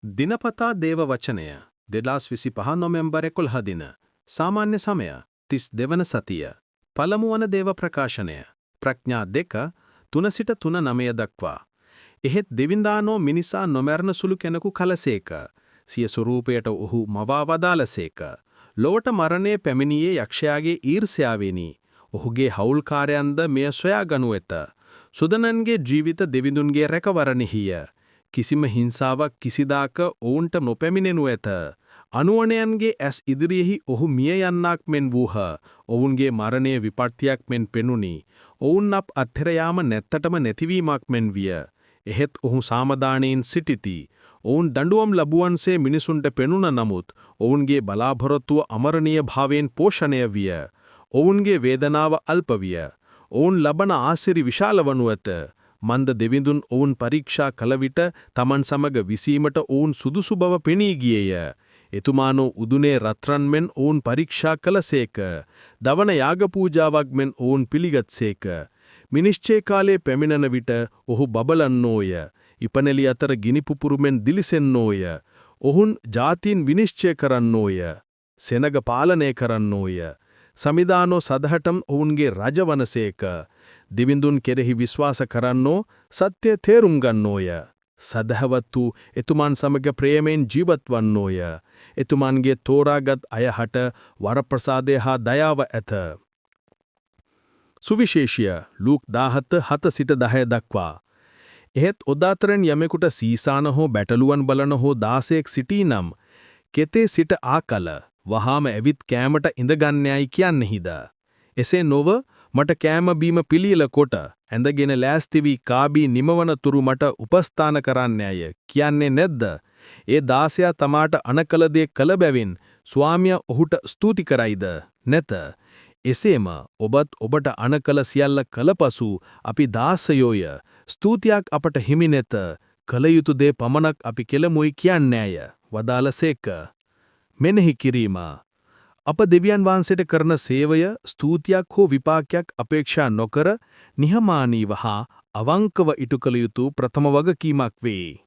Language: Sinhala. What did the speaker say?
දිනපතා දේව වචනය 2025 නොවැම්බර් 11 දින සාමාන්‍ය සමය 32 වන සතිය පළමු වන දේව ප්‍රකාශනය ප්‍රඥා 2 3 සිට 3:9 දක්වා එහෙත් දෙවිඳානෝ මිනිසා නොමරන සුළු කෙනෙකු කලසේක සිය ස්වරූපයට ඔහු මවා වදාළසේක ලොවට මරණය පැමිණියේ යක්ෂයාගේ ඊර්ෂ්‍යාවෙනි ඔහුගේ හවුල්කාරයන්ද මෙය සොයාගනු ඇත සුදනන්ගේ ජීවිත දෙවිඳුන්ගේ රැකවරණෙහිය කිසිම හිංසාවක් කිසිදාක ඔවුන්ට නොපැමිණෙනු ඇත. අනුවණයන්ගේ ඇස් ඉදිරියෙහි ඔහු මිය යන්නක් මෙන් වූහ. ඔවුන්ගේ මරණය විපත්තියක් මෙන් පෙනුනි. ඔවුන් අප අත්හැර යාම නැත්තටම නැතිවීමක් මෙන් විය. එහෙත් ඔහු සාමදානයෙන් සිටිති. ඔවුන් දඬුවම් ලැබුවන්සේ මිනිසුන්ට පෙනුන නමුත් ඔවුන්ගේ බලාපොරොත්තුව අමරණීය භාවයෙන් පෝෂණය විය. ඔවුන්ගේ වේදනාව අල්ප විය. ඔවුන් ලබන ආසිරි විශාල වනු ඇත. මන්ද දෙවිඳුන් ඔවුන් පරීක්ෂා කළ විට තමන් සමග විසීමට ඔවුන් සුදුසු බව පෙනී ගියේය. එතුමානෝ උදුනේ රත්රන් මෙන් ඔවුන් පරීක්ෂා කළසේක. දවන යාග පූජාවක් මෙන් ඔවුන් පිළිගත්සේක. මිනිශ්චය කාලයේ පැමිණෙන විට ඔහු බබලන්නෝය. ඉපනෙලි අතර ගිනි පුපුරු මෙන් දිලිසෙන්නෝය. ඔවුන් ජාතීන් විනිශ්චය කරන්නෝය. සෙනග පාලනය කරන්නෝය. සමිදානෝ සදහටම ඔවුන්ගේ රජවනසේක. දිවිඳුන් කෙරෙහි විශ්වාස කරන්නෝ සත්‍ය තේරුම් ගන්නෝය. සදහවත් වූ එතුමන් සමග ප්‍රේමයෙන් ජීවත් වන්නෝය. එතුමන්ගේ තෝරාගත් අයහට වරප්‍රසාදය හා දයාව ඇත. සුවිශේෂය ලූක් 17:7 සිට 10 දක්වා. එහෙත් ඔදාතරෙන් යමෙකුට සීසාන හෝ බැටළුවන් බලන හෝ 16ක් සිටී නම් කෙතේ සිට ආකල වහාම ඇවිත් කෑමට ඉඳගන්නයයි කියන්නෙහිද. එසේ නොව මට කෑම බීම පිළියෙල කොට ඇඳගෙන ලෑස්ති වී කාබී නිමවන තුරු මට උපස්ථාන කරන්නේය කියන්නේ නැද්ද? ඒ 16 තමාට අනකල දේ කළ බැවින් ස්වාමියා ඔහුට ස්තුති කරයිද? නැත. එසේම ඔබත් ඔබට අනකල සියල්ල කළපසු අපි දාසයෝය. ස්තුතියක් අපට හිමි නැත. කළ යුතු දේ පමණක් අපි කෙලමුයි කියන්නේය. වදාළසේක. මෙනෙහි කිරීම අප දෙවියන් වහන්සේට කරන සේවය ස්තුතියක් හෝ විපාකයක් අපේක්ෂා නොකර නිහමානීව හා අවංකව ඉටු කළ යුතු ප්‍රථම වගකීමක් වේ.